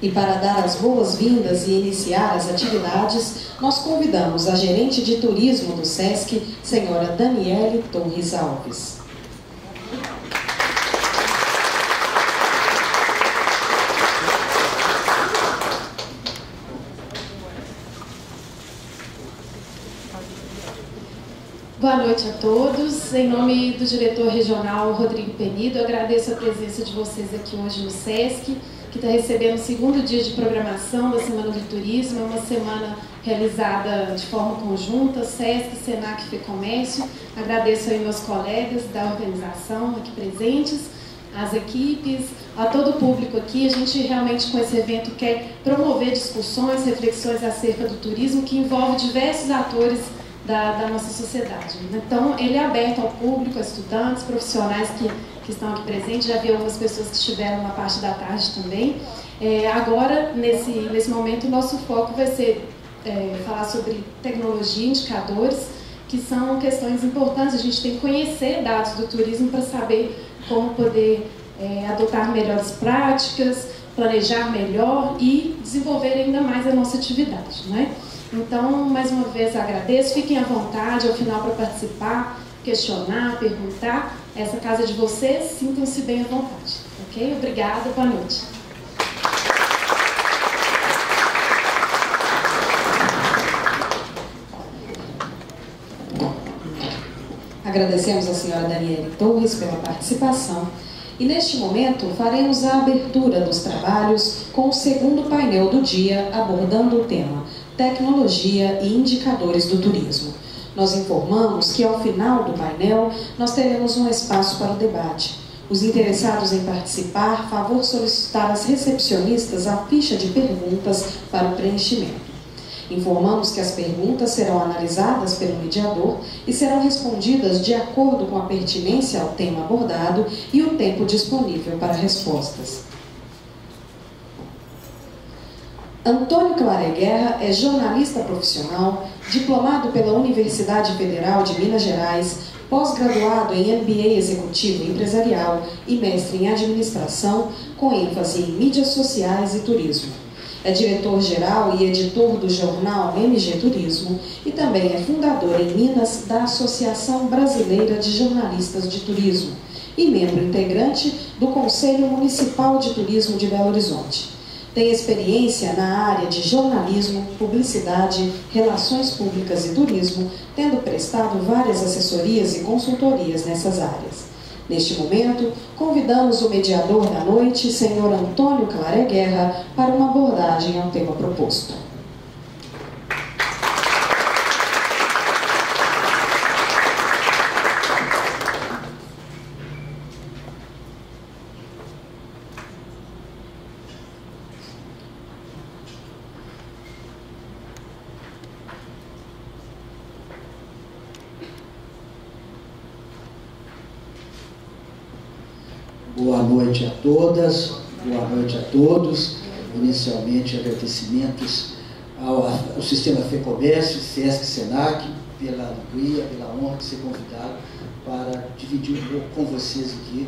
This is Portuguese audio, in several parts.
E para dar as boas-vindas e iniciar as atividades, nós convidamos a gerente de turismo do SESC, senhora Daniele Torres Alves. Boa noite a todos. Em nome do diretor regional Rodrigo Penido, eu agradeço a presença de vocês aqui hoje no SESC, que está recebendo o segundo dia de programação da Semana do Turismo. É uma semana realizada de forma conjunta, SESC, SENAC e FEComércio. Agradeço aí meus colegas da organização aqui presentes, as equipes, a todo o público aqui. A gente realmente com esse evento quer promover discussões, reflexões acerca do turismo que envolve diversos atores da nossa sociedade. Então, ele é aberto ao público, a estudantes, profissionais que estão aqui presentes. Já vi algumas pessoas que estiveram na parte da tarde também. Agora, nesse momento, o nosso foco vai ser falar sobre tecnologia, indicadores, que são questões importantes. A gente tem que conhecer dados do turismo para saber como poder adotar melhores práticas, planejar melhor e desenvolver ainda mais a nossa atividade, né? Então, mais uma vez agradeço, fiquem à vontade ao final para participar, questionar, perguntar. Essa casa é de vocês, sintam-se bem à vontade, ok? Obrigada, boa noite. Agradecemos a senhora Daniele Torres pela participação. E neste momento faremos a abertura dos trabalhos com o segundo painel do dia, abordando o tema Tecnologia e Indicadores do Turismo. Nós informamos que ao final do painel nós teremos um espaço para o debate. Os interessados em participar, favor solicitar às recepcionistas a ficha de perguntas para o preenchimento. Informamos que as perguntas serão analisadas pelo mediador e serão respondidas de acordo com a pertinência ao tema abordado e o tempo disponível para respostas. Antônio Claré Guerra é jornalista profissional, diplomado pela Universidade Federal de Minas Gerais, pós-graduado em MBA Executivo Empresarial e mestre em Administração, com ênfase em mídias sociais e turismo. É diretor-geral e editor do jornal MG Turismo e também é fundador em Minas da Associação Brasileira de Jornalistas de Turismo e membro integrante do Conselho Municipal de Turismo de Belo Horizonte. Tem experiência na área de jornalismo, publicidade, relações públicas e turismo, tendo prestado várias assessorias e consultorias nessas áreas. Neste momento, convidamos o mediador da noite, senhor Antônio Claré Guerra, para uma abordagem ao tema proposto. Boa noite a todas, boa noite a todos. Inicialmente, agradecimentos ao Sistema FEComércio, SESC, SENAC, pela alegria, pela honra de ser convidado para dividir um pouco com vocês aqui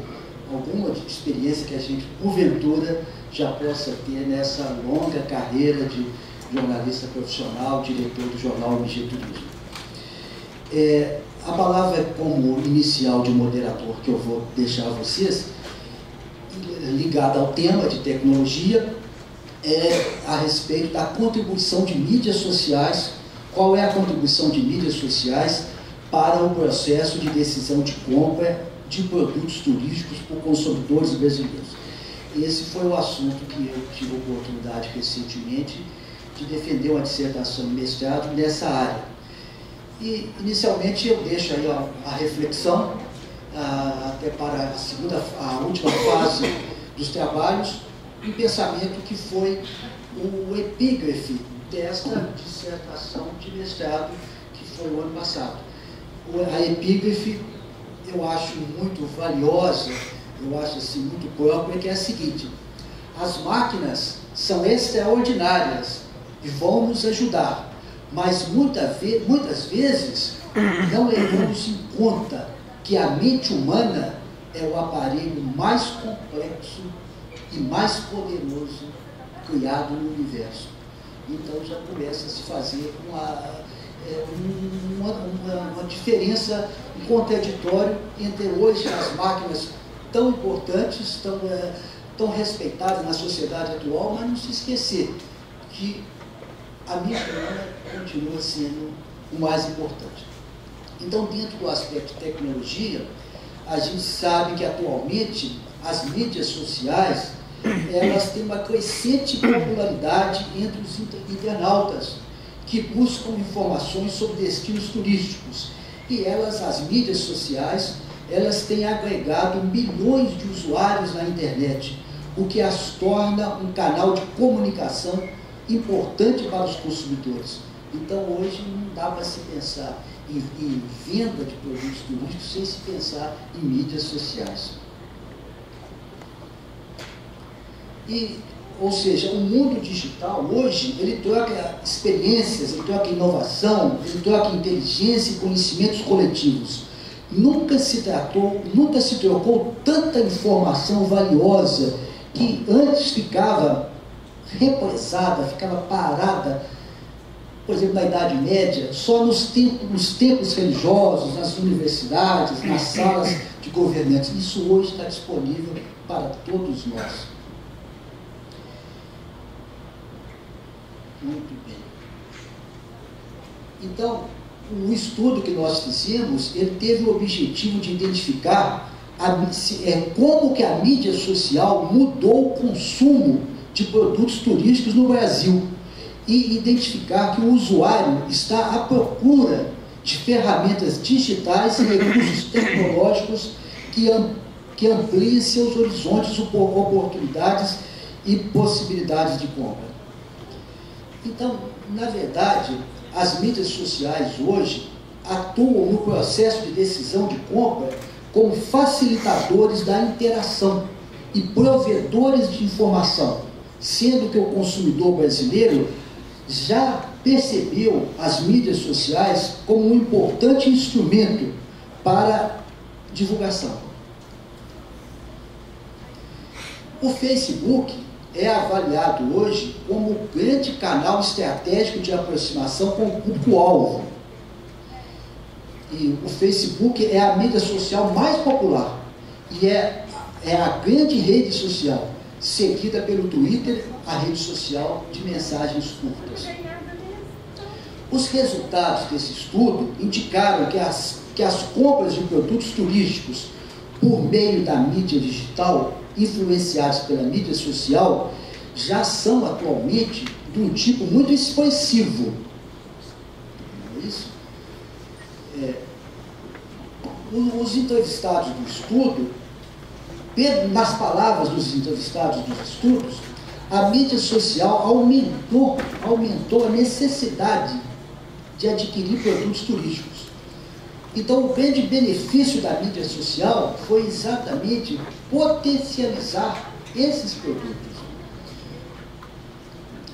alguma experiência que a gente, porventura, já possa ter nessa longa carreira de jornalista profissional, diretor do jornal MG Turismo. A palavra como inicial de moderador que eu vou deixar a vocês, ligada ao tema de tecnologia, a respeito da contribuição de mídias sociais. Qual é a contribuição de mídias sociais para o processo de decisão de compra de produtos turísticos por consumidores brasileiros? Esse foi o assunto que eu tive a oportunidade recentemente de defender uma dissertação de mestrado nessa área. E, inicialmente, eu deixo aí a reflexão, até para a última fase dos trabalhos, um pensamento que foi o epígrafe desta dissertação de mestrado, que foi o ano passado. A epígrafe eu acho muito valiosa, eu acho assim muito própria, que é a seguinte: as máquinas são extraordinárias e vão nos ajudar, mas muitas vezes não levamos em conta que a mente humana é o aparelho mais complexo e mais poderoso criado no universo. Então já começa a se fazer uma diferença, um contraditório entre hoje as máquinas tão importantes, tão respeitadas na sociedade atual, mas não se esquecer que a mídia humana continua sendo o mais importante. Então, dentro do aspecto de tecnologia, a gente sabe que atualmente as mídias sociais elas têm uma crescente popularidade entre os internautas que buscam informações sobre destinos turísticos. E as mídias sociais, elas têm agregado milhões de usuários na internet, o que as torna um canal de comunicação importante para os consumidores. Então, hoje não dá para se pensar em venda de produtos turísticos sem se pensar em mídias sociais. Ou seja, o mundo digital hoje, ele troca experiências, ele troca inovação, ele troca inteligência e conhecimentos coletivos. Nunca se trocou tanta informação valiosa que antes ficava represada, ficava parada, por exemplo, na Idade Média, só nos templos religiosos, nas universidades, nas salas de governantes. Isso hoje está disponível para todos nós. Muito bem. Então, o estudo que nós fizemos, ele teve o objetivo de identificar como que a mídia social mudou o consumo de produtos turísticos no Brasil e identificar que o usuário está à procura de ferramentas digitais e recursos tecnológicos que ampliem seus horizontes, oportunidades e possibilidades de compra. Então, na verdade, as mídias sociais hoje atuam no processo de decisão de compra como facilitadores da interação e provedores de informação, sendo que o consumidor brasileiro já percebeu as mídias sociais como um importante instrumento para divulgação. O Facebook é avaliado hoje como um grande canal estratégico de aproximação com o público-alvo. E o Facebook é a mídia social mais popular e é a grande rede social, seguida pelo Twitter, a rede social de mensagens curtas. Os resultados desse estudo indicaram que as compras de produtos turísticos por meio da mídia digital, influenciados pela mídia social, já são atualmente de um tipo muito expressivo. Não é isso? Os entrevistados do estudo, nas palavras dos entrevistados dos estudos, a mídia social aumentou a necessidade de adquirir produtos turísticos. Então, o grande benefício da mídia social foi exatamente potencializar esses produtos.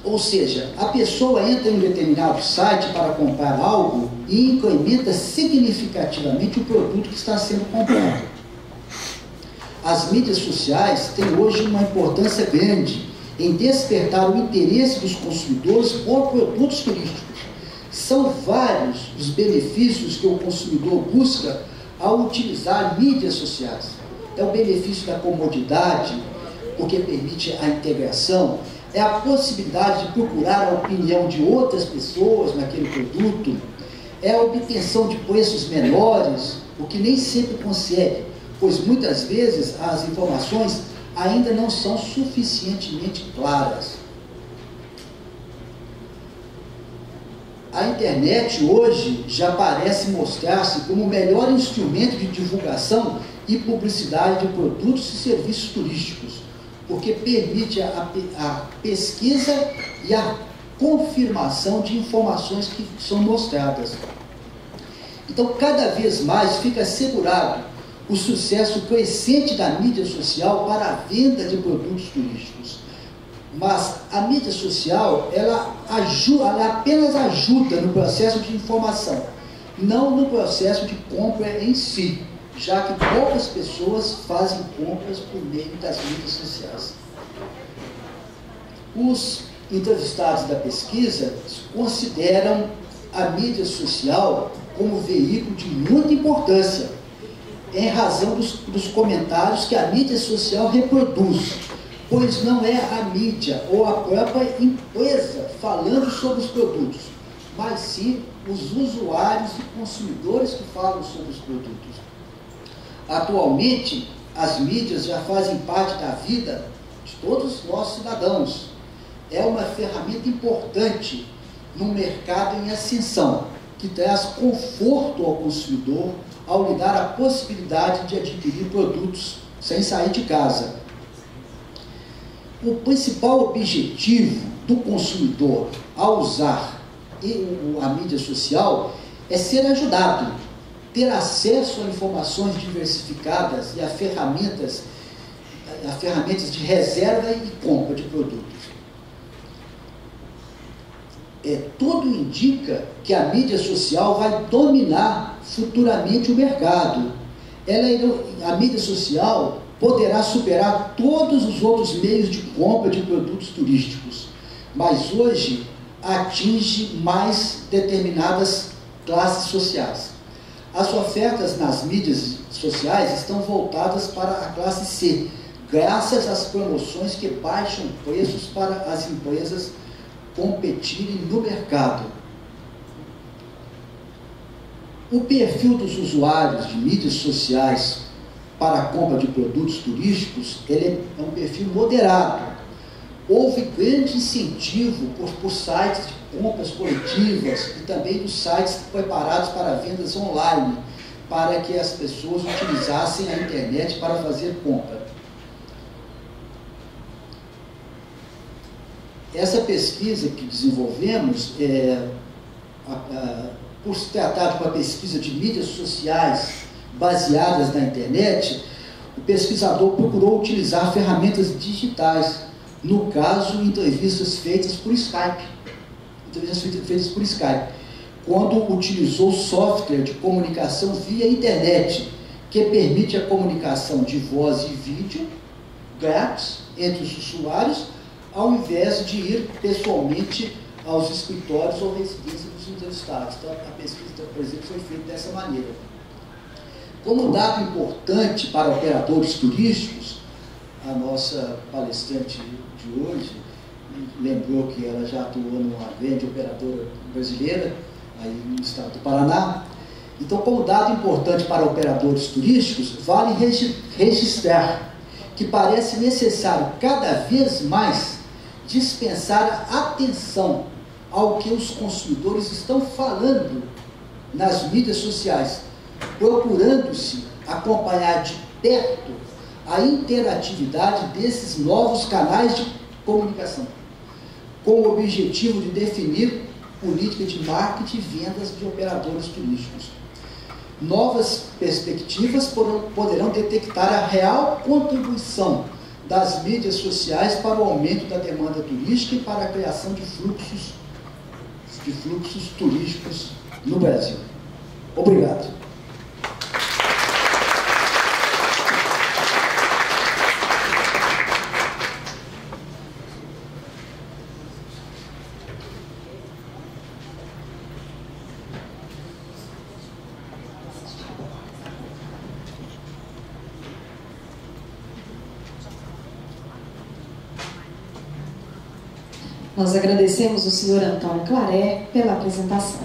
Ou seja, a pessoa entra em um determinado site para comprar algo e incrementa significativamente o produto que está sendo comprado. As mídias sociais têm hoje uma importância grande em despertar o interesse dos consumidores por produtos turísticos. São vários os benefícios que o consumidor busca ao utilizar mídias sociais. É o benefício da comodidade, porque permite a integração, é a possibilidade de procurar a opinião de outras pessoas naquele produto, é a obtenção de preços menores, o que nem sempre consegue, pois muitas vezes as informações ainda não são suficientemente claras. A internet hoje já parece mostrar-se como o melhor instrumento de divulgação e publicidade de produtos e serviços turísticos, porque permite a pesquisa e a confirmação de informações que são mostradas. Então, cada vez mais fica assegurado o sucesso crescente da mídia social para a venda de produtos turísticos. Mas a mídia social, ela apenas ajuda no processo de informação, não no processo de compra em si, já que poucas pessoas fazem compras por meio das mídias sociais. Os entrevistados da pesquisa consideram a mídia social como veículo de muita importância, em razão dos comentários que a mídia social reproduz, pois não é a mídia ou a própria empresa falando sobre os produtos, mas sim os usuários e consumidores que falam sobre os produtos. Atualmente, as mídias já fazem parte da vida de todos nós cidadãos. É uma ferramenta importante num mercado em ascensão, que traz conforto ao consumidor ao lhe dar a possibilidade de adquirir produtos sem sair de casa. O principal objetivo do consumidor ao usar a mídia social é ser ajudado, ter acesso a informações diversificadas e a ferramentas de reserva e compra de produtos. Tudo indica que a mídia social vai dominar futuramente o mercado. A mídia social poderá superar todos os outros meios de compra de produtos turísticos, mas hoje atinge mais determinadas classes sociais. As ofertas nas mídias sociais estão voltadas para a classe C, graças às promoções que baixam preços para as empresas competirem no mercado. O perfil dos usuários de mídias sociais para a compra de produtos turísticos, ele é um perfil moderado. Houve grande incentivo por sites de compras coletivas e também dos sites preparados para vendas online, para que as pessoas utilizassem a internet para fazer compra. Essa pesquisa que desenvolvemos, por se tratar de uma pesquisa de mídias sociais baseadas na internet, o pesquisador procurou utilizar ferramentas digitais, no caso, entrevistas feitas por Skype, quando utilizou software de comunicação via internet, que permite a comunicação de voz e vídeo grátis entre os usuários, ao invés de ir pessoalmente aos escritórios ou residências dos entrevistados. Então, a pesquisa, por exemplo, foi feita dessa maneira. Como dado importante para operadores turísticos, a nossa palestrante de hoje lembrou que ela já atuou numa grande operadora brasileira, aí no estado do Paraná. Então, como dado importante para operadores turísticos, vale registrar que parece necessário cada vez mais dispensar a atenção ao que os consumidores estão falando nas mídias sociais, procurando-se acompanhar de perto a interatividade desses novos canais de comunicação, com o objetivo de definir política de marketing e vendas de operadores turísticos. Novas perspectivas poderão detectar a real contribuição das mídias sociais para o aumento da demanda turística e para a criação de fluxos turísticos no Brasil. Obrigado. Nós agradecemos o Sr. Antônio Claré pela apresentação.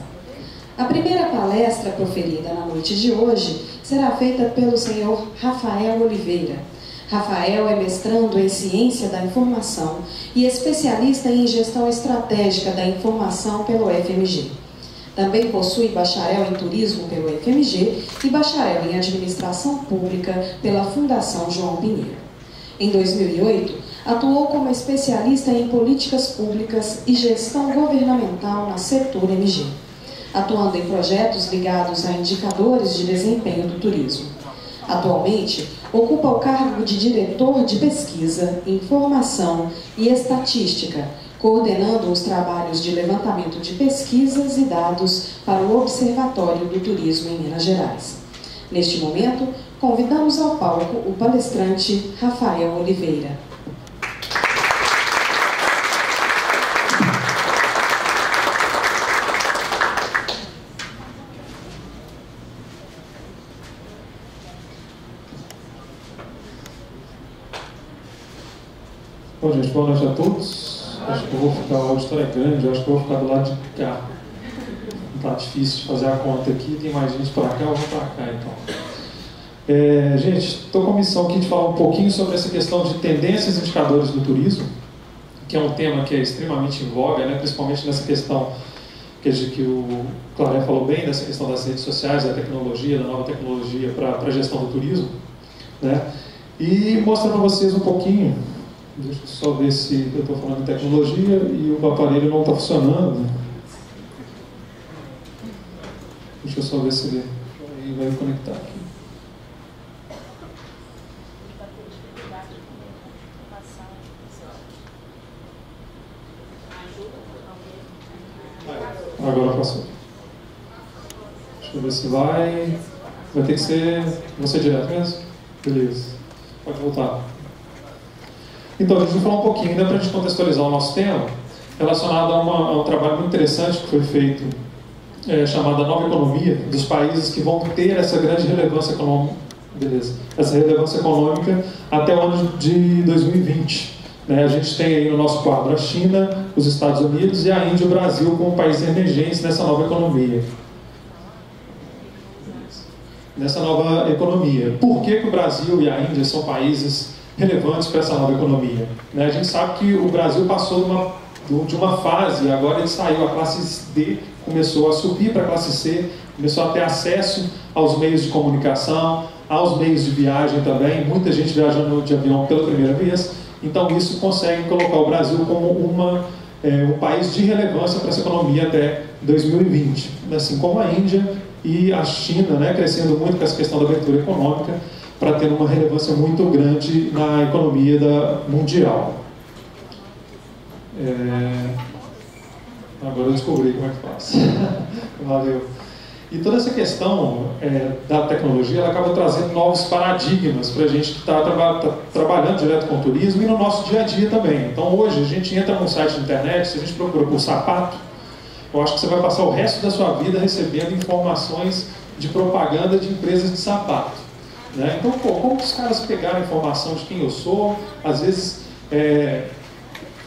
A primeira palestra proferida na noite de hoje será feita pelo Sr. Rafael Oliveira. Rafael é mestrando em Ciência da Informação e especialista em Gestão Estratégica da Informação pelo FMG. Também possui bacharel em Turismo pelo FMG e bacharel em Administração Pública pela Fundação João Pinheiro. Em 2008, atuou como especialista em políticas públicas e gestão governamental na Setor MG, atuando em projetos ligados a indicadores de desempenho do turismo. Atualmente, ocupa o cargo de diretor de pesquisa, informação e estatística, coordenando os trabalhos de levantamento de pesquisas e dados para o Observatório do Turismo em Minas Gerais. Neste momento, convidamos ao palco o palestrante Rafael Oliveira. Bom, gente, boa noite a todos. Acho que eu vou ficar, o auditório é grande, acho que eu vou ficar do lado de cá. Não tá difícil de fazer a conta aqui, tem mais gente para cá, eu vou para cá então. Gente, estou com a missão aqui de falar um pouquinho sobre essa questão de tendências e indicadores do turismo, que é um tema que é extremamente em voga, né, principalmente nessa questão que o Claré falou bem, dessa questão das redes sociais, da tecnologia, da nova tecnologia para a gestão do turismo, né? E mostrar para vocês um pouquinho, deixa eu só ver se eu estou falando de tecnologia e o aparelho não está funcionando. Deixa eu só ver se ele vai conectar aqui. Agora passou. Deixa eu ver se vai. Vai ter que ser você direto mesmo? Beleza. Pode voltar. Então, a gente vai falar um pouquinho, para a gente contextualizar o nosso tema, relacionado a um trabalho muito interessante que foi feito, chamado Nova Economia, dos países que vão ter essa grande relevância econômica, essa relevância econômica até o ano de 2020. A gente tem aí no nosso quadro a China, os Estados Unidos e a Índia e o Brasil como países emergentes nessa nova economia. Por que o Brasil e a Índia são países relevantes para essa nova economia? A gente sabe que o Brasil passou de uma fase, agora ele saiu, a classe D começou a subir para a classe C, começou a ter acesso aos meios de comunicação, aos meios de viagem também, muita gente viajando de avião pela primeira vez. Então, isso consegue colocar o Brasil como um país de relevância para essa economia até 2020. Assim como a Índia e a China, crescendo muito com essa questão da abertura econômica, para ter uma relevância muito grande na economia mundial. Agora eu descobri como é que faz. Valeu. E toda essa questão da tecnologia, ela acaba trazendo novos paradigmas para a gente que está trabalhando direto com o turismo e no nosso dia a dia também. Então hoje a gente entra num site de internet, se a gente procura por sapato, eu acho que você vai passar o resto da sua vida recebendo informações de propaganda de empresas de sapato. Então, como que os caras pegaram a informação de quem eu sou? Às vezes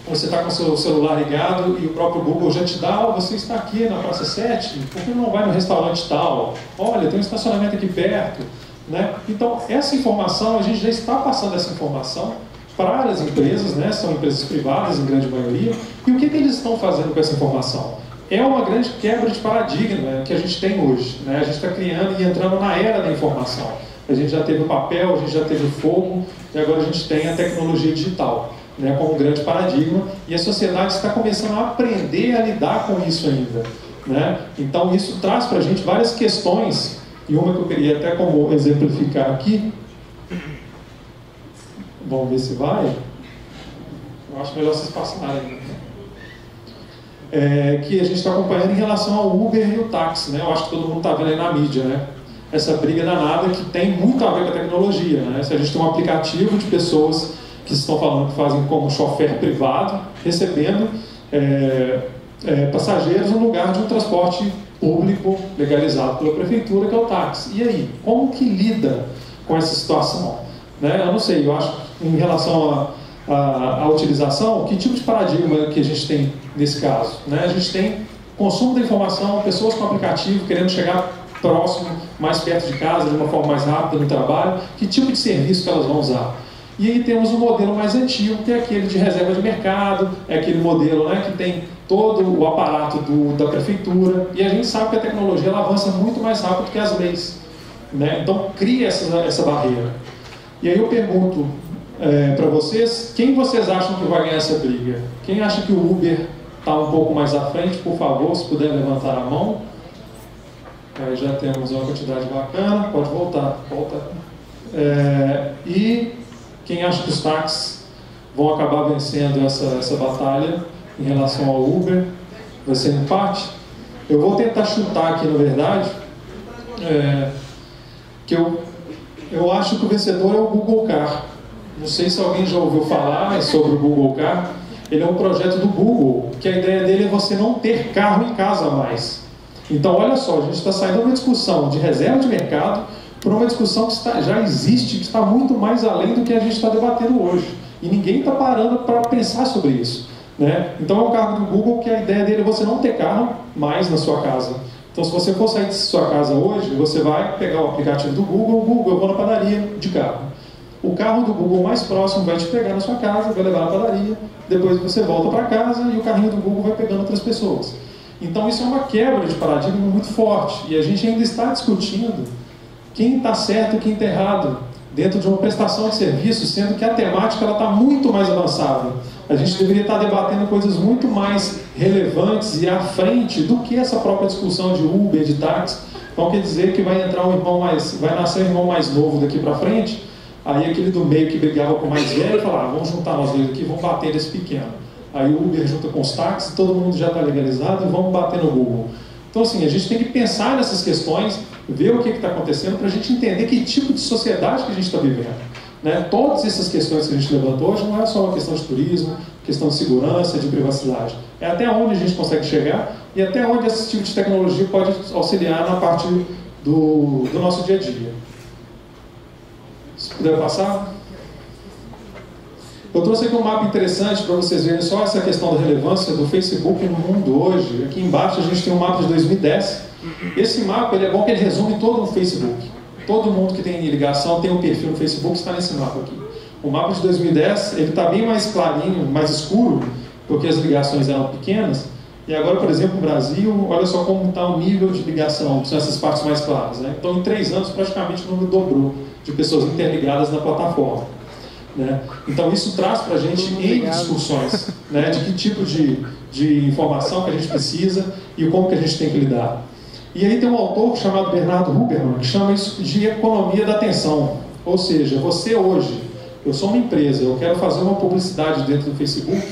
você está com o seu celular ligado e o próprio Google já te dá, você está aqui na Praça 7, por que não vai no restaurante tal? Olha, tem um estacionamento aqui perto. Então, essa informação, a gente já está passando essa informação para as empresas, são empresas privadas em grande maioria, e o que eles estão fazendo com essa informação? É uma grande quebra de paradigma que a gente tem hoje. A gente está criando e entrando na era da informação. A gente já teve o papel, a gente já teve o fogo, e agora a gente tem a tecnologia digital como um grande paradigma, e a sociedade está começando a aprender a lidar com isso ainda. Então isso traz para a gente várias questões, e uma que eu queria até como exemplificar aqui, vamos ver se vai, eu acho melhor vocês passarem, que a gente está acompanhando em relação ao Uber e o táxi. Eu acho que todo mundo está vendo aí na mídia, essa briga danada que tem muito a ver com a tecnologia. Se a gente tem um aplicativo de pessoas que estão falando que fazem como chofer privado, recebendo passageiros no lugar de um transporte público legalizado pela prefeitura, que é o táxi. E aí, como que lida com essa situação? Eu não sei, eu acho que em relação à utilização, que tipo de paradigma que a gente tem nesse caso? A gente tem consumo da informação, pessoas com aplicativo querendo chegar próximo, mais perto de casa, de uma forma mais rápida no trabalho, que tipo de serviço que elas vão usar? E aí temos um modelo mais antigo, que é aquele de reserva de mercado, é aquele modelo que tem todo o aparato da prefeitura, e a gente sabe que a tecnologia ela avança muito mais rápido que as leis. Então cria essa barreira. E aí eu pergunto para vocês, quem vocês acham que vai ganhar essa briga? Quem acha que o Uber está um pouco mais à frente, por favor, se puder levantar a mão. Aí já temos uma quantidade bacana, pode voltar. E quem acha que os táxis vão acabar vencendo essa batalha em relação ao Uber? Vai ser um empate? Eu vou tentar chutar aqui, na verdade, que eu acho que o vencedor é o Google Car. Não sei se alguém já ouviu falar sobre o Google Car. Ele é um projeto do Google, que a ideia dele é você não ter carro em casa mais. Então, olha só, a gente está saindo de uma discussão de reserva de mercado para uma discussão que já existe, que está muito mais além do que a gente está debatendo hoje. E ninguém está parando para pensar sobre isso, né? Então é um carro do Google que a ideia dele é você não ter carro mais na sua casa. Então se você for sair de sua casa hoje, você vai pegar o aplicativo do Google, eu vou na padaria de carro. O carro do Google mais próximo vai te pegar na sua casa, vai levar na padaria, depois você volta para casa e o carrinho do Google vai pegando outras pessoas. Então isso é uma quebra de paradigma muito forte, e a gente ainda está discutindo quem está certo e quem está errado dentro de uma prestação de serviço, sendo que a temática está muito mais avançada. A gente deveria estar debatendo coisas muito mais relevantes e à frente do que essa própria discussão de Uber, de táxi. Então quer dizer que vai nascer um irmão mais novo daqui para frente, aí aquele do meio que brigava com o mais velho fala, vamos juntar nós dois aqui, vamos bater nesse pequeno. Aí o Uber junta com os táxis, todo mundo já está legalizado e vamos bater no Google. Então assim, a gente tem que pensar nessas questões, ver o que está acontecendo para a gente entender que tipo de sociedade que a gente está vivendo, né? Todas essas questões que a gente levantou hoje não é só uma questão de turismo, questão de segurança, de privacidade. É até onde a gente consegue chegar e até onde esse tipo de tecnologia pode auxiliar na parte do nosso dia a dia. Se puder passar. Eu trouxe aqui um mapa interessante para vocês verem só essa questão da relevância do Facebook no mundo hoje. Aqui embaixo a gente tem um mapa de 2010. Esse mapa ele é bom que ele resume todo o Facebook. Todo mundo que tem ligação tem um perfil no Facebook, está nesse mapa aqui. O mapa de 2010 ele está bem mais clarinho, mais escuro, porque as ligações eram pequenas. E agora, por exemplo, no Brasil, olha só como está o nível de ligação, que são essas partes mais claras, né? Então, em 3 anos, praticamente o número dobrou de pessoas interligadas na plataforma, né? Então, isso traz para a gente N discussões, né? De que tipo de informação que a gente precisa e como que a gente tem que lidar. E aí tem um autor chamado Bernardo Huberman, que chama isso de economia da atenção. Ou seja, você hoje, eu sou uma empresa, eu quero fazer uma publicidade dentro do Facebook,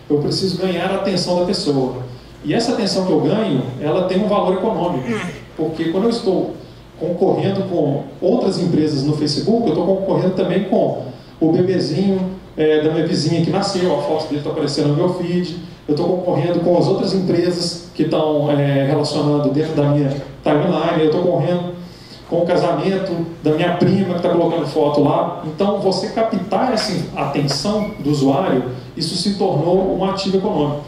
eu preciso ganhar a atenção da pessoa. E essa atenção que eu ganho, ela tem um valor econômico. Porque quando eu estou concorrendo com outras empresas no Facebook, eu estou concorrendo também com o bebezinho da minha vizinha que nasceu, a foto dele está aparecendo no meu feed. Eu estou concorrendo com as outras empresas que estão relacionando dentro da minha timeline. Eu estou concorrendo com o casamento da minha prima que está colocando foto lá. Então, você captar essa atenção do usuário, isso se tornou um ativo econômico.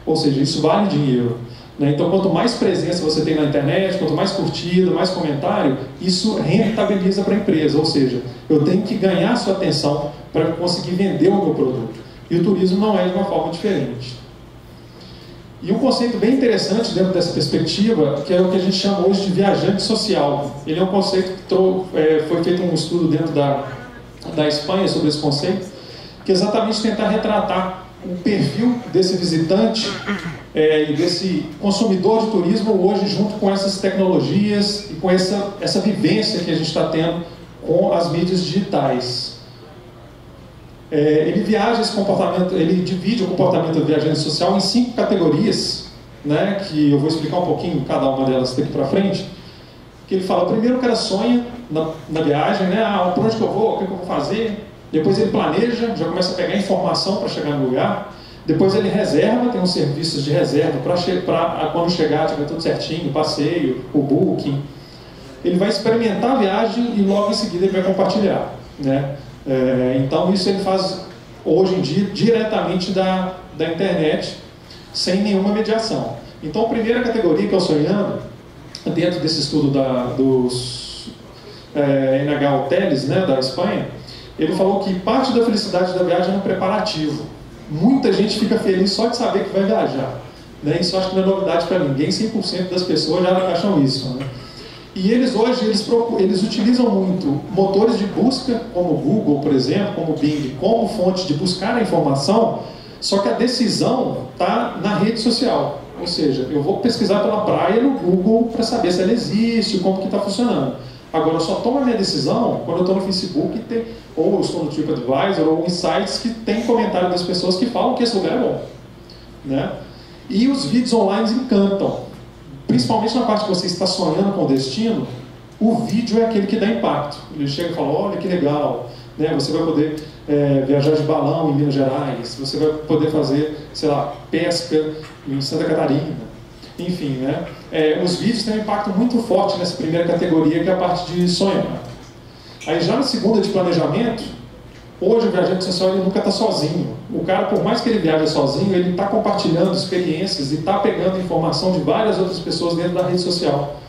Ou seja, isso vale dinheiro, né? Então, quanto mais presença você tem na internet, quanto mais curtida, mais comentário, isso rentabiliza para a empresa. Ou seja, eu tenho que ganhar a sua atenção para conseguir vender o meu produto. E o turismo não é de uma forma diferente. E um conceito bem interessante dentro dessa perspectiva, que é o que a gente chama hoje de viajante social. Ele é um conceito que foi feito um estudo dentro da Espanha sobre esse conceito, que é exatamente tentar retratar o perfil desse visitante e desse consumidor de turismo hoje junto com essas tecnologias e com essa vivência que a gente está tendo com as mídias digitais. Ele viaja esse comportamento, ele divide o comportamento do viajante social em 5 categorias, né, que eu vou explicar um pouquinho cada uma delas daqui para frente. Que ele fala, primeiro o cara sonha na viagem, né, por onde que eu vou, o que eu vou fazer. Depois ele planeja, já começa a pegar informação para chegar no lugar. Depois ele reserva, tem uns serviços de reserva para quando chegar tiver tudo certinho, o passeio, o booking. Ele vai experimentar a viagem e logo em seguida ele vai compartilhar, né? Então isso ele faz hoje em dia diretamente da internet, sem nenhuma mediação. Então a primeira categoria que é o sonhando, dentro desse estudo dos NH Hoteles, né, da Espanha, ele falou que parte da felicidade da viagem é no preparativo. Muita gente fica feliz só de saber que vai viajar, né? Isso acho que não é novidade para ninguém, 100% das pessoas já acham isso, né? E eles hoje, eles utilizam muito motores de busca, como o Google, por exemplo, como o Bing, como fonte de buscar a informação, só que a decisão está na rede social. Ou seja, eu vou pesquisar pela praia no Google para saber se ela existe, como que está funcionando. Agora, eu só tomo a minha decisão quando eu estou no Facebook, ou eu estou no TripAdvisor, ou em sites que tem comentário das pessoas que falam que esse lugar é bom, né? E os vídeos online encantam. Principalmente na parte que você está sonhando com o destino, o vídeo é aquele que dá impacto. Ele chega e fala, olha que legal, né? Você vai poder viajar de balão em Minas Gerais, você vai poder fazer, sei lá, pesca em Santa Catarina. Enfim, né? Os vídeos têm um impacto muito forte nessa primeira categoria, que é a parte de sonhar. Aí já na segunda, de planejamento, Hoje o viajante social ele nunca está sozinho. O cara, por mais que ele viaje sozinho, ele está compartilhando experiências e está pegando informação de várias outras pessoas dentro da rede social,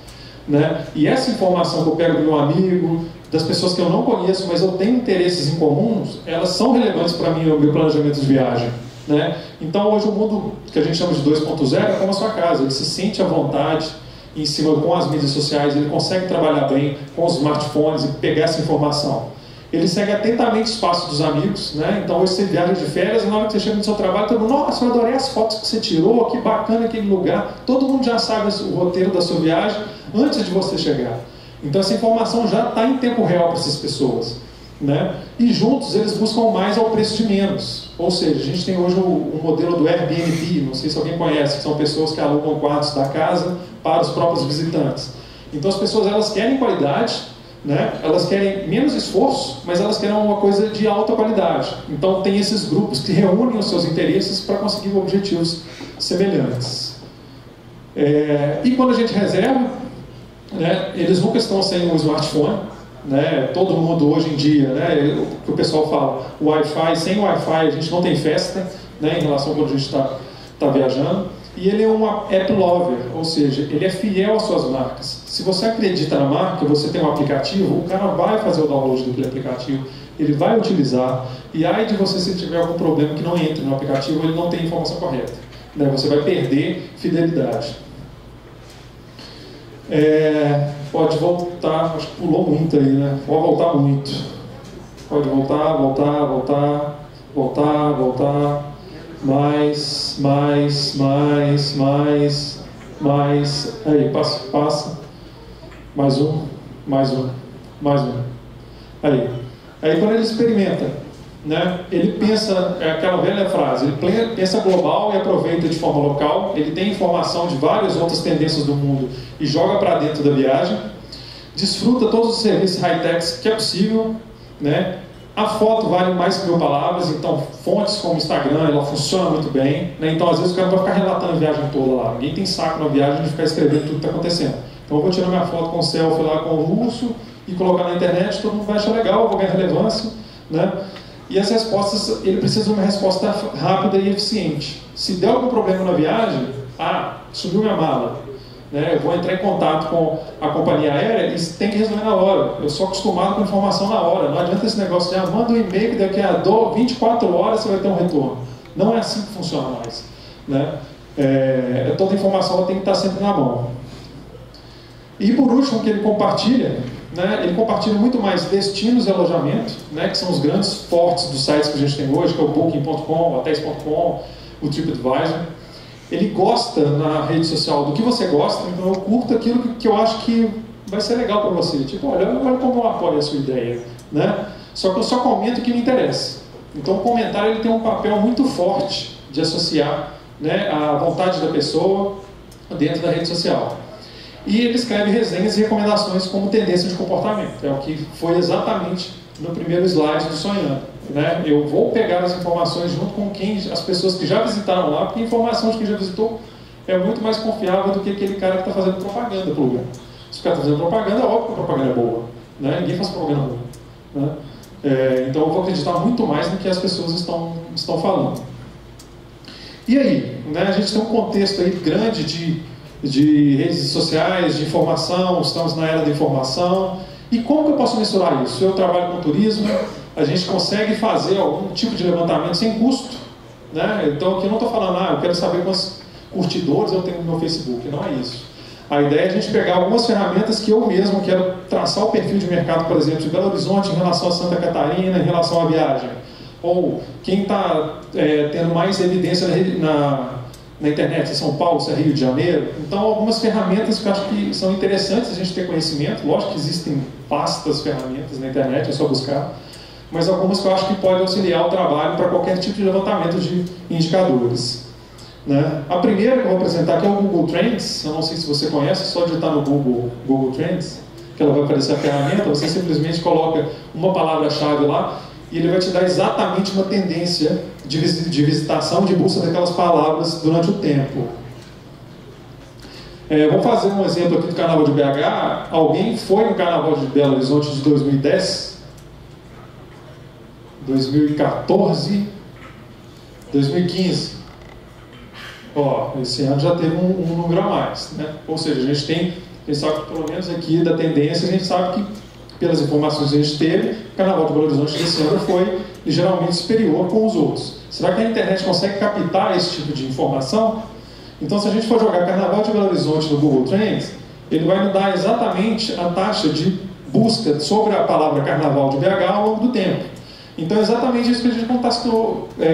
né? E essa informação que eu pego do meu amigo, das pessoas que eu não conheço, mas eu tenho interesses em comuns, elas são relevantes para mim no meu planejamento de viagem, né? Então hoje o mundo que a gente chama de 2.0 é como a sua casa, ele se sente à vontade em cima com as mídias sociais, ele consegue trabalhar bem com os smartphones e pegar essa informação. Ele segue atentamente os passos dos amigos, né? Então hoje você viaja de férias e na hora que você chega no seu trabalho, todo mundo, nossa, eu adorei as fotos que você tirou, que bacana aquele lugar. Todo mundo já sabe o roteiro da sua viagem antes de você chegar. Então essa informação já está em tempo real para essas pessoas, né? E juntos eles buscam mais ao preço de menos. Ou seja, a gente tem hoje o modelo do Airbnb, não sei se alguém conhece, que são pessoas que alugam quartos da casa para os próprios visitantes. Então as pessoas elas querem qualidade, né? Elas querem menos esforço, mas elas querem uma coisa de alta qualidade. Então tem esses grupos que reúnem os seus interesses para conseguir objetivos semelhantes. E quando a gente reserva, né, eles nunca estão sem um smartphone, né? Todo mundo hoje em dia, né, o que o pessoal fala, o Wi-Fi, sem Wi-Fi a gente não tem festa, né, em relação a quando a gente está viajando. E ele é um app lover, ou seja, ele é fiel às suas marcas. Se você acredita na marca, você tem um aplicativo, o cara vai fazer o download daquele aplicativo, ele vai utilizar, e aí de você, se tiver algum problema que não entre no aplicativo, ele não tem a informação correta, né? Você vai perder fidelidade. Pode voltar, acho que pulou muito aí, né? Pode voltar muito. Pode voltar. Mais. Aí, passa. Mais um. Aí quando ele experimenta, né? Ele pensa, é aquela velha frase, ele pensa global e aproveita de forma local, ele tem informação de várias outras tendências do mundo e joga para dentro da viagem, desfruta todos os serviços high-tech que é possível, né? A foto vale mais que 1000 palavras, então fontes como o Instagram, ela funciona muito bem, né? Então às vezes o cara não vai ficar relatando a viagem toda lá, ninguém tem saco na viagem de ficar escrevendo tudo que está acontecendo. Então eu vou tirar minha foto com o selfie lá com o russo e colocar na internet, todo mundo vai achar legal, eu vou ganhar relevância, né? E as respostas, ele precisa de uma resposta rápida e eficiente. Se der algum problema na viagem, subiu minha mala, né? Eu vou entrar em contato com a companhia aérea e tem que resolver na hora. Eu sou acostumado com informação na hora. Não adianta esse negócio de manda um e-mail que daqui a 24 horas você vai ter um retorno. Não é assim que funciona mais, né? Toda informação ela tem que estar sempre na mão. E por último, que ele compartilha, né? Ele compartilha muito mais destinos e alojamento, né? Que são os grandes fortes dos sites que a gente tem hoje, que é o Booking.com, Hotéis.com, o TripAdvisor. Ele gosta na rede social do que você gosta, então eu curto aquilo que eu acho que vai ser legal para você. Tipo, olha como eu apoio a sua ideia, né? Só que eu só comento o que me interessa. Então o comentário ele tem um papel muito forte de associar, né, a vontade da pessoa dentro da rede social. E ele escreve resenhas e recomendações como tendência de comportamento. É o que foi exatamente no primeiro slide do Sonhando, né? Eu vou pegar as informações junto com as pessoas que já visitaram lá, porque a informação de quem já visitou é muito mais confiável do que aquele cara que está fazendo propaganda para o lugar. Se o cara está fazendo propaganda, é óbvio que a propaganda é boa, né? Ninguém faz propaganda boa, né? Então eu vou acreditar muito mais no que as pessoas estão falando. E aí, né, a gente tem um contexto aí grande de redes sociais, de informação, estamos na era da informação. E como que eu posso mensurar isso? Eu trabalho com turismo, a gente consegue fazer algum tipo de levantamento sem custo, né? Então aqui eu não estou falando, eu quero saber quantos curtidores eu tenho no meu Facebook, não é isso. A ideia é a gente pegar algumas ferramentas que eu mesmo quero traçar o perfil de mercado, por exemplo, de Belo Horizonte em relação a Santa Catarina, em relação à viagem. Ou quem está tendo mais evidência na internet, se é São Paulo, se é Rio de Janeiro. Então, algumas ferramentas que eu acho que são interessantes a gente ter conhecimento. Lógico que existem vastas ferramentas na internet, é só buscar. Mas algumas que eu acho que podem auxiliar o trabalho para qualquer tipo de levantamento de indicadores, né? A primeira que eu vou apresentar aqui é o Google Trends. Eu não sei se você conhece, só digitar no Google Trends, que ela vai aparecer a ferramenta. Você simplesmente coloca uma palavra-chave lá e ele vai te dar exatamente uma tendência de visitação, de busca daquelas palavras durante o tempo. Vamos fazer um exemplo aqui do Carnaval de BH. Alguém foi no Carnaval de Belo Horizonte de 2010? 2014, 2015. Ó, esse ano já teve um número a mais, né? Ou seja, a gente sabe que pelo menos aqui da tendência, a gente sabe que pelas informações que a gente teve, o Carnaval de Belo Horizonte desse ano foi ligeiramente superior com os outros. Será que a internet consegue captar esse tipo de informação? Então, se a gente for jogar Carnaval de Belo Horizonte no Google Trends, ele vai nos dar exatamente a taxa de busca sobre a palavra Carnaval de BH ao longo do tempo. Então, é exatamente isso que a gente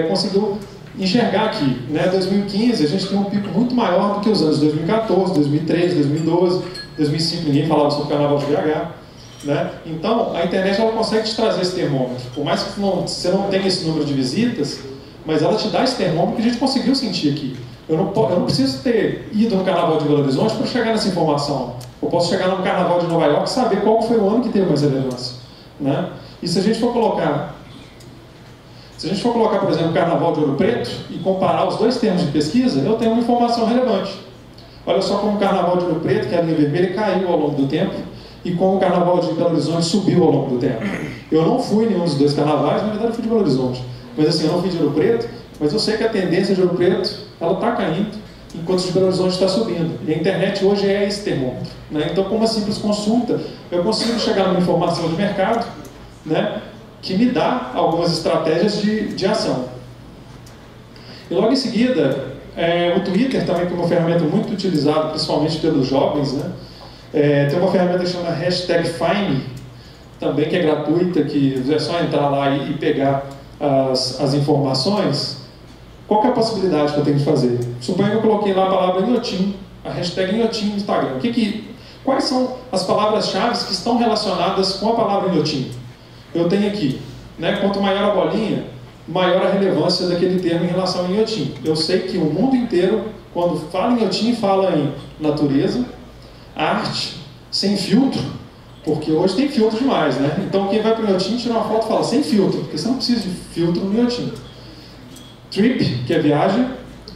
conseguiu enxergar aqui. Né? 2015, a gente tem um pico muito maior do que os anos 2014, 2013, 2012, 2005, ninguém falava sobre o Carnaval de BH. Né? Então, a internet ela consegue te trazer esse termômetro. Por mais que você não tenha esse número de visitas, mas ela te dá esse termômetro que a gente conseguiu sentir aqui. Eu não preciso ter ido no Carnaval de Belo Horizonte para chegar nessa informação. Eu posso chegar no Carnaval de Nova York e saber qual foi o ano que teve mais relevância. Né? E se a gente for colocar, por exemplo, o Carnaval de Ouro Preto e comparar os dois termos de pesquisa, eu tenho uma informação relevante. Olha só como o Carnaval de Ouro Preto, que é a linha vermelha, caiu ao longo do tempo, e como o Carnaval de Belo Horizonte subiu ao longo do tempo. Eu não fui em nenhum dos dois carnavais, na verdade eu fui de Belo Horizonte. Mas assim, eu não fui de Ouro Preto, mas eu sei que a tendência de Ouro Preto, ela está caindo, enquanto de Belo Horizonte está subindo. E a internet hoje é esse termômetro. Né? Então, com uma simples consulta, eu consigo chegar numa informação de mercado, né, que me dá algumas estratégias de ação. E logo em seguida, o Twitter também, que é uma ferramenta muito utilizada, principalmente pelos jovens, né? Tem uma ferramenta que chama #Find, também que é gratuita, que é só entrar lá e pegar as informações. Qual que é a possibilidade que eu tenho de fazer? Suponho que eu coloquei lá a palavra Inhotim, a hashtag Inhotim no Instagram. Quais são as palavras-chave que estão relacionadas com a palavra Inhotim? Eu tenho aqui, né, quanto maior a bolinha, maior a relevância daquele termo em relação ao Inhotim. Eu sei que o mundo inteiro, quando fala em Inhotim, fala em natureza, arte, sem filtro, porque hoje tem filtro demais, né? Então quem vai para o Inhotim tira uma foto e fala sem filtro, porque você não precisa de filtro no Inhotim. Trip, que é viagem,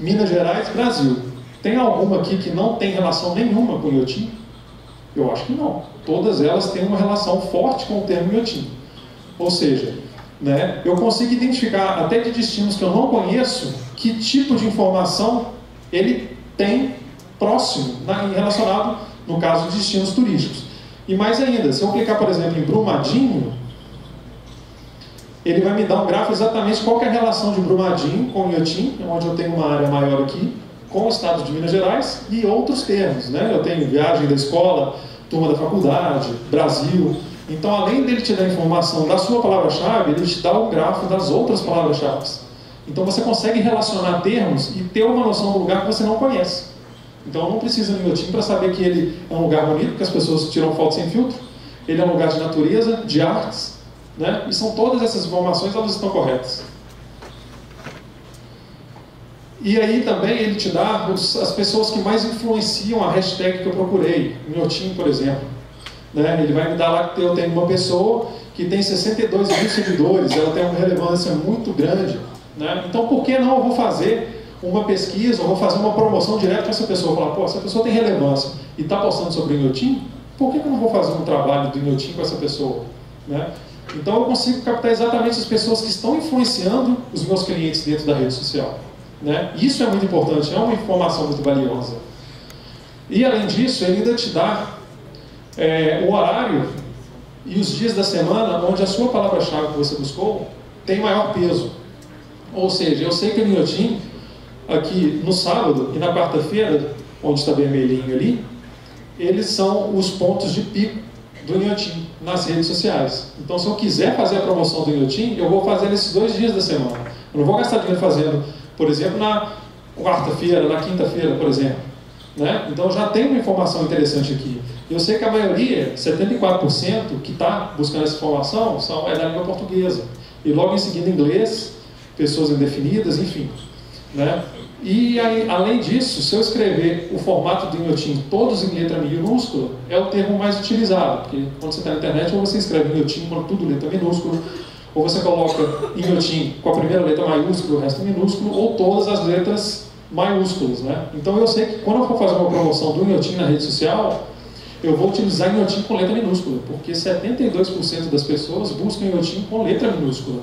Minas Gerais, Brasil. Tem alguma aqui que não tem relação nenhuma com o Inhotim? Eu acho que não. Todas elas têm uma relação forte com o termo Inhotim. Ou seja, né, eu consigo identificar até de destinos que eu não conheço que tipo de informação ele tem próximo, relacionado, no caso, de destinos turísticos. E mais ainda, se eu clicar, por exemplo, em Brumadinho, ele vai me dar um gráfico exatamente qual que é a relação de Brumadinho com Inhotim, onde eu tenho uma área maior aqui, com o estado de Minas Gerais e outros termos. Né? Eu tenho viagem da escola, turma da faculdade, Brasil. Então, além dele te dar a informação da sua palavra-chave, ele te dá um gráfico das outras palavras-chave. Então, você consegue relacionar termos e ter uma noção do lugar que você não conhece. Então, não precisa de Inhotim para saber que ele é um lugar bonito, porque as pessoas tiram foto sem filtro. Ele é um lugar de natureza, de artes, né? E são todas essas informações, elas estão corretas. E aí também ele te dá as pessoas que mais influenciam a hashtag que eu procurei. Inhotim, por exemplo. Né? Ele vai me dar lá que eu tenho uma pessoa que tem 62 mil seguidores, ela tem uma relevância muito grande. Né? Então, por que não eu vou fazer uma pesquisa, ou vou fazer uma promoção direto com essa pessoa? Falar, pô, essa pessoa tem relevância e está postando sobre o Inhotim, por que eu não vou fazer um trabalho do Inhotim com essa pessoa? Né? Então, eu consigo captar exatamente as pessoas que estão influenciando os meus clientes dentro da rede social. Né? Isso é muito importante, é uma informação muito valiosa. E, além disso, ele ainda te dá o horário e os dias da semana onde a sua palavra-chave que você buscou tem maior peso. Ou seja, eu sei que o Inhotim, aqui no sábado e na quarta-feira, onde está vermelhinho ali, eles são os pontos de pico do Inhotim nas redes sociais. Então, se eu quiser fazer a promoção do Inhotim, eu vou fazer nesses 2 dias da semana. Eu não vou gastar dinheiro fazendo, por exemplo, na quarta-feira, na quinta-feira, por exemplo. Né? Então, já tem uma informação interessante aqui. Eu sei que a maioria, 74%, que está buscando essa informação é da língua portuguesa. E logo em seguida, inglês, pessoas indefinidas, enfim. Né? E aí, além disso, se eu escrever o formato do Inhotim todos em letra minúscula, é o termo mais utilizado. Porque quando você está na internet, ou você escreve Inhotim com tudo letra minúscula, ou você coloca Inhotim com a primeira letra maiúscula e o resto minúsculo, ou todas as letras maiúsculas. Né? Então eu sei que quando eu for fazer uma promoção do Inhotim na rede social, eu vou utilizar Inhotim com letra minúscula, porque 72% das pessoas buscam Inhotim com letra minúscula.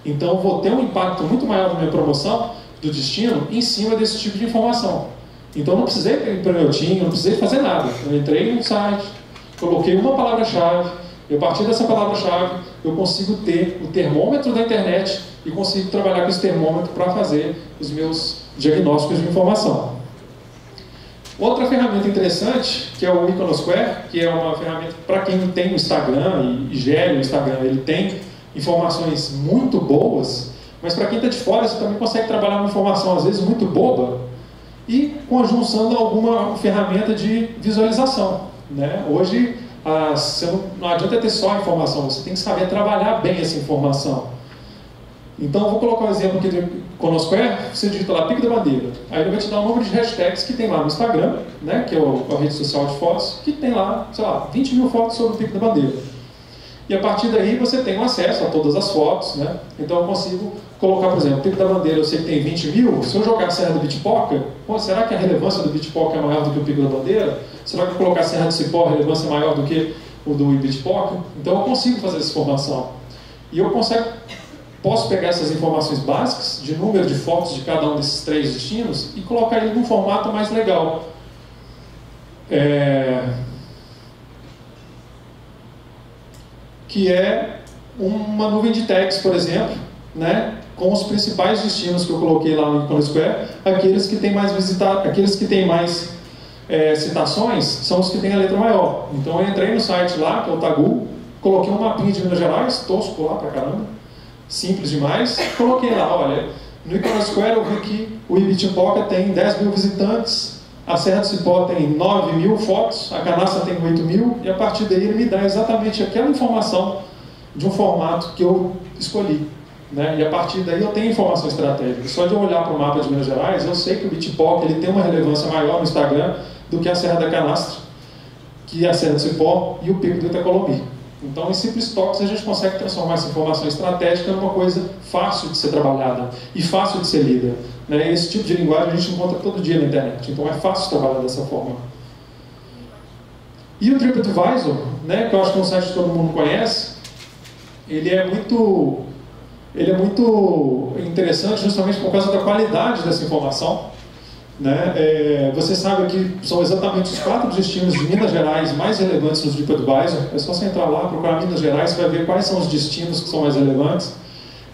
Então, eu vou ter um impacto muito maior na minha promoção do destino em cima desse tipo de informação. Então, eu não precisei ir para o meu time, não precisei fazer nada. Eu entrei no site, coloquei uma palavra-chave, e a partir dessa palavra-chave, eu consigo ter o termômetro da internet e consigo trabalhar com esse termômetro para fazer os meus diagnósticos de informação. Outra ferramenta interessante, que é o Iconosquare, que é uma ferramenta para quem tem o Instagram e gere o Instagram, ele tem informações muito boas, mas para quem está de fora, você também consegue trabalhar uma informação, às vezes, muito boba, e com a junção de alguma ferramenta de visualização, né? Hoje, você não adianta ter só a informação, você tem que saber trabalhar bem essa informação. Então, eu vou colocar um exemplo aqui do Iconosquare, você digita lá Pico da Bandeira, aí ele vai te dar um número de hashtags que tem lá no Instagram, né, que é a rede social de fotos, que tem lá, sei lá, 20 mil fotos sobre o Pico da Bandeira. E a partir daí você tem um acesso a todas as fotos, né? Então eu consigo colocar, por exemplo, o Pico da Bandeira, eu sei que tem 20 mil, se eu jogar a Serra do Bitpoca, será que a relevância do Bitpoca é maior do que o Pico da Bandeira? Será que eu colocar a Serra do Cipó, a relevância é maior do que o do Bitpoca? Então eu consigo fazer essa informação. E eu posso pegar essas informações básicas, de número de fotos de cada um desses 3 destinos, e colocar ele num formato mais legal. Que é uma nuvem de tags, por exemplo, né, com os principais destinos que eu coloquei lá no Iconosquare, aqueles que têm mais aqueles que têm mais citações são os que têm a letra maior. Então eu entrei no site lá, que é o Tagu, coloquei um mapinha de Minas Gerais, tosco lá pra caramba, simples demais, coloquei lá, olha, no Iconosquare eu vi que o Ibitipoca tem 10 mil visitantes, a Serra do Cipó tem 9 mil fotos, a Canastra tem 8 mil, e a partir daí ele me dá exatamente aquela informação de um formato que eu escolhi, né? E a partir daí eu tenho informação estratégica. Só de eu olhar para o mapa de Minas Gerais, eu sei que o Bitpoca ele tem uma relevância maior no Instagram do que a Serra da Canastra, que é a Serra do Cipó e o Pico do Itacolomi. Então, em simples toques, a gente consegue transformar essa informação estratégica numa coisa fácil de ser trabalhada e fácil de ser lida, né? Esse tipo de linguagem a gente encontra todo dia na internet, então é fácil trabalhar dessa forma. E o TripAdvisor, né, que eu acho que é um site que todo mundo conhece, ele é muito interessante justamente por causa da qualidade dessa informação. Né? Você sabe que são exatamente os 4 destinos de Minas Gerais mais relevantes no TripAdvisor. É só você entrar lá, procurar Minas Gerais, você vai ver quais são os destinos que são mais relevantes.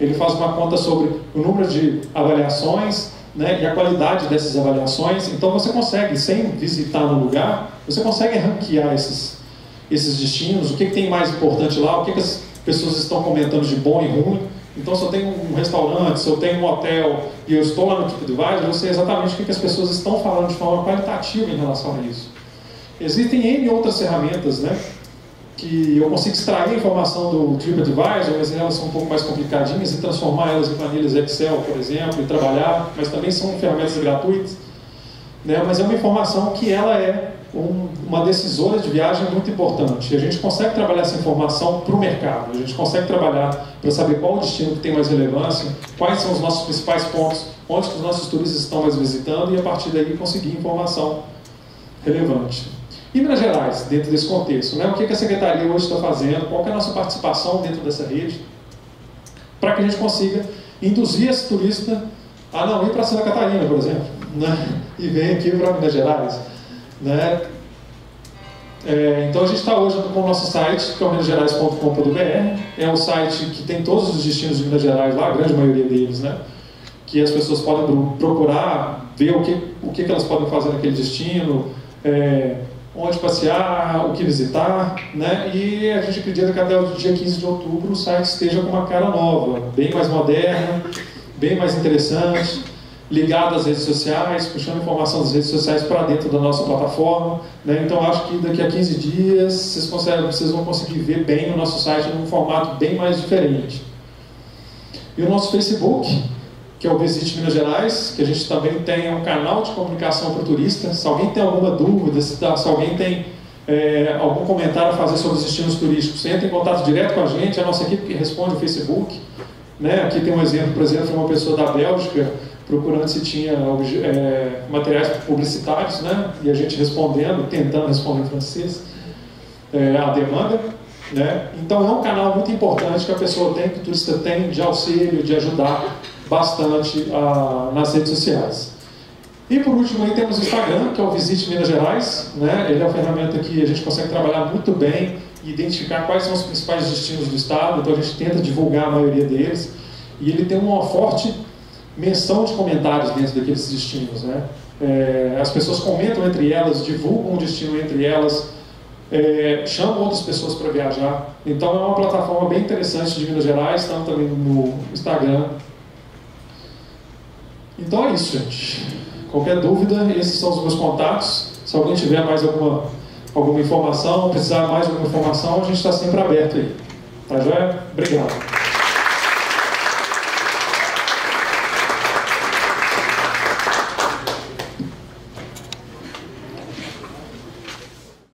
Ele faz uma conta sobre o número de avaliações, né, e a qualidade dessas avaliações. Então você consegue, sem visitar no lugar, você consegue ranquear esses destinos, o que tem mais importante lá, o que as pessoas estão comentando de bom e ruim. Então, se eu tenho um restaurante, se eu tenho um hotel e eu estou lá no TripAdvisor, eu sei exatamente o que as pessoas estão falando de forma qualitativa em relação a isso. Existem N outras ferramentas, né, que eu consigo extrair a informação do TripAdvisor, mas elas são um pouco mais complicadinhas, e transformar elas em planilhas Excel, por exemplo, e trabalhar, mas também são ferramentas gratuitas, né, mas é uma informação que ela é uma decisora de viagem muito importante. E a gente consegue trabalhar essa informação para o mercado, a gente consegue trabalhar para saber qual o destino que tem mais relevância, quais são os nossos principais pontos, onde que os nossos turistas estão mais visitando, e a partir daí conseguir informação relevante. E Minas Gerais, dentro desse contexto, né? O que a Secretaria hoje está fazendo, qual que é a nossa participação dentro dessa rede, para que a gente consiga induzir esse turista a não ir para Santa Catarina, por exemplo, né? E vem aqui para Minas Gerais. Né? Então a gente está hoje com o nosso site, que é o minasgerais.com.br. É um site que tem todos os destinos de Minas Gerais lá, a grande maioria deles, né? Que as pessoas podem procurar, ver o que elas podem fazer naquele destino, onde passear, o que visitar, né? E a gente acredita que até o dia 15 de outubro o site esteja com uma cara nova, bem mais moderna, bem mais interessante, ligado às redes sociais, puxando informação das redes sociais para dentro da nossa plataforma, né? Então acho que daqui a 15 dias vocês vão conseguir ver bem o nosso site num formato bem mais diferente. E o nosso Facebook, que é o Visite Minas Gerais, que a gente também tem um canal de comunicação para o turista. Se alguém tem alguma dúvida, se alguém tem algum comentário a fazer sobre os destinos turísticos, entre em contato direto com a gente, a nossa equipe que responde o Facebook, né? Aqui tem um exemplo, por exemplo, de uma pessoa da Bélgica procurando se tinha materiais publicitários, né? E a gente respondendo, tentando responder em francês a demanda. né? Então é um canal muito importante que a pessoa tem, que o turista tem, de auxílio, de ajudar bastante nas redes sociais. E por último aí temos o Instagram, que é o Visite Minas Gerais, né? Ele é uma ferramenta que a gente consegue trabalhar muito bem e identificar quais são os principais destinos do estado, então a gente tenta divulgar a maioria deles, e ele tem uma forte menção de comentários dentro daqueles destinos, né? As pessoas comentam entre elas, divulgam o destino entre elas, chamam outras pessoas para viajar. Então é uma plataforma bem interessante de Minas Gerais, estamos também no Instagram. Então é isso, gente. Qualquer dúvida, esses são os meus contatos. Se alguém tiver mais alguma informação, precisar mais de alguma informação, a gente está sempre aberto aí. Tá joia? Obrigado.